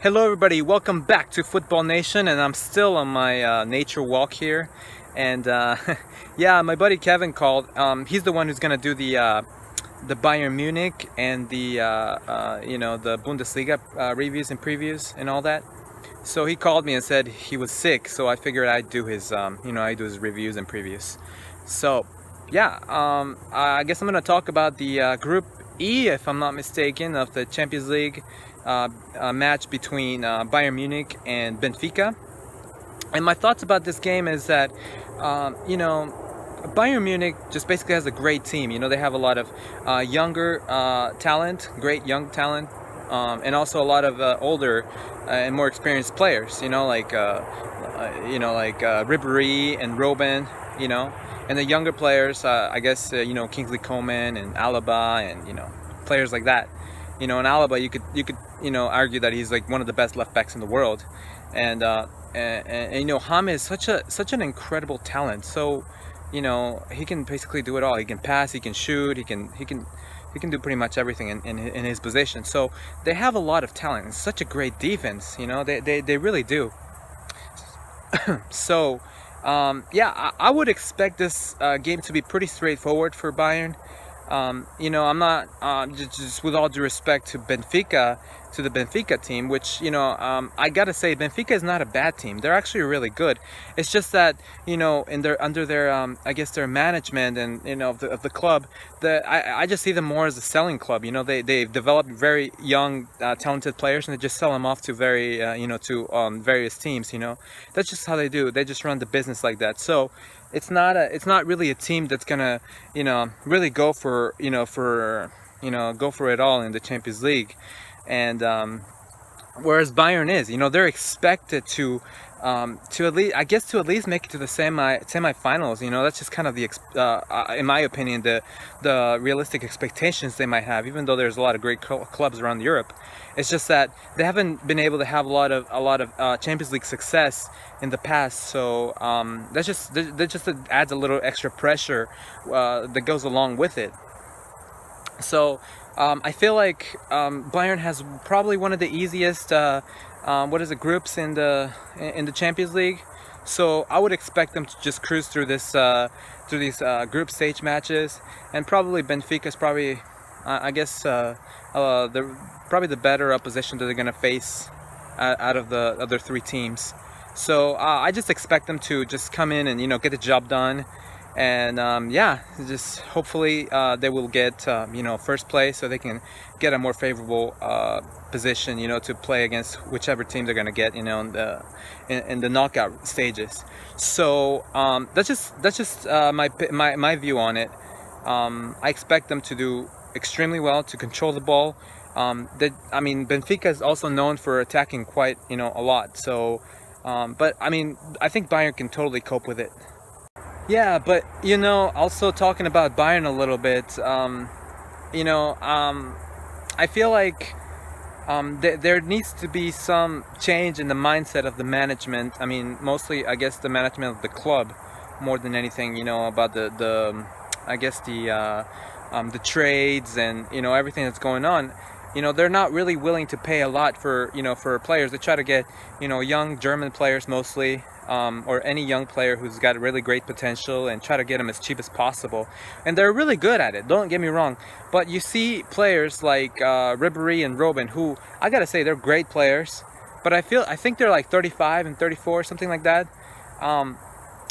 Hello everybody, welcome back to Football Nation, and I'm still on my nature walk here. And yeah, my buddy Kevin called. He's the one who's gonna do the Bayern Munich and the Bundesliga reviews and previews and all that. So he called me and said he was sick, so I figured I'd do his I'd do his reviews and previews. So yeah, I guess I'm gonna talk about the Group E, if I'm not mistaken, of the Champions League match between Bayern Munich and Benfica. And my thoughts about this game is that, Bayern Munich just basically has a great team. They have a lot of younger talent, great young talent, and also a lot of older and more experienced players. Like Ribéry and Robben. And the younger players, I guess, Kingsley Coman and Alaba and players like that. And Alaba, you could argue that he's like one of the best left backs in the world, and James is such an incredible talent. So he can basically do it all. He can pass, he can shoot, he can do pretty much everything in his position. So they have a lot of talent. It's such a great defense. They really do. So I would expect this game to be pretty straightforward for Bayern. I'm not just with all due respect to the Benfica team, which I gotta say, Benfica is not a bad team. They're actually really good. It's just that under their I guess their management and of the club, I just see them more as a selling club. They've developed very young talented players, and they just sell them off to various teams. That's just how they do. They just run the business like that. So it's not really a team that's gonna really go for it all in the Champions League. And whereas Bayern is, they're expected to at least make it to the semifinals. That's just kind of in my opinion, the realistic expectations they might have. Even though there's a lot of great clubs around Europe, it's just that they haven't been able to have a lot of Champions League success in the past. So that just adds a little extra pressure that goes along with it. So I feel like Bayern has probably one of the easiest groups in the Champions League. So I would expect them to just cruise through these group stage matches, and probably Benfica's probably probably the better opposition that they're gonna face out of the other three teams. So I just expect them to just come in and get the job done. And just hopefully they will get first place, so they can get a more favorable position to play against whichever team they're going to get in the knockout stages. So that's just my view on it. I expect them to do extremely well, to control the ball. Benfica is also known for attacking quite a lot. So but I think Bayern can totally cope with it. Yeah, but also talking about Bayern a little bit, I feel like there needs to be some change in the mindset of the management. Mostly, I guess, the management of the club, more than anything. About the trades and everything that's going on. They're not really willing to pay a lot for players. They try to get young German players mostly. Or any young player who's got really great potential, and try to get them as cheap as possible. And they're really good at it, don't get me wrong. But you see players like Ribéry and Robben, who I gotta say, they're great players. But I think they're like 35 and 34, something like that.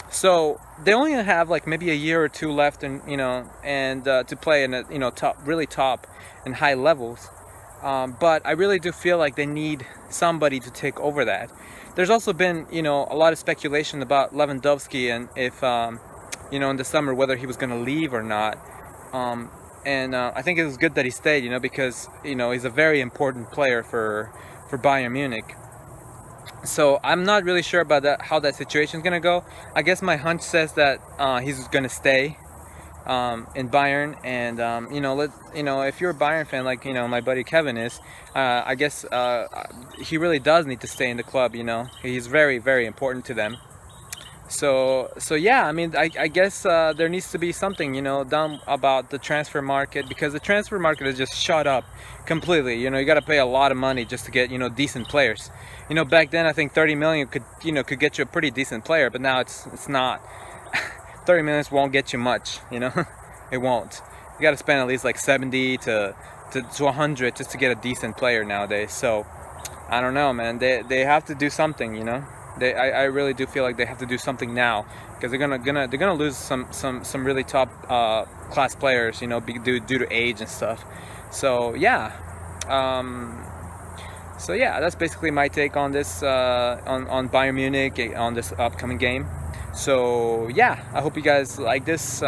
So they only have like maybe a year or two left, and to play in really top and high levels. But I really do feel like they need somebody to take over that. There's also been, a lot of speculation about Lewandowski, and if, in the summer, whether he was going to leave or not. And I think it was good that he stayed, because, he's a very important player for Bayern Munich. So I'm not really sure about how that situation is going to go. I guess my hunch says that he's going to stay in Bayern, and if you're a Bayern fan, like my buddy Kevin is, I guess he really does need to stay in the club. He's very, very important to them. So yeah, I mean, I guess there needs to be something, you know, done about the transfer market, because the transfer market has just shut up completely. You know, you got to pay a lot of money just to get, you know, decent players. You know, back then I think 30 million could get you a pretty decent player, but now it's not. 30 million won't get you much, you know. It won't. You got to spend at least like 70 to 100 just to get a decent player nowadays. So I don't know, man. They have to do something, you know. I really do feel like they have to do something now, because they're gonna lose some really top class players, you know, due to age and stuff. So yeah, that's basically my take on this on Bayern Munich, on this upcoming game. So yeah, I hope you guys like this.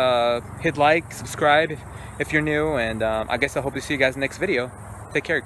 Hit like, subscribe if you're new, and I guess I hope to see you guys next video. Take care.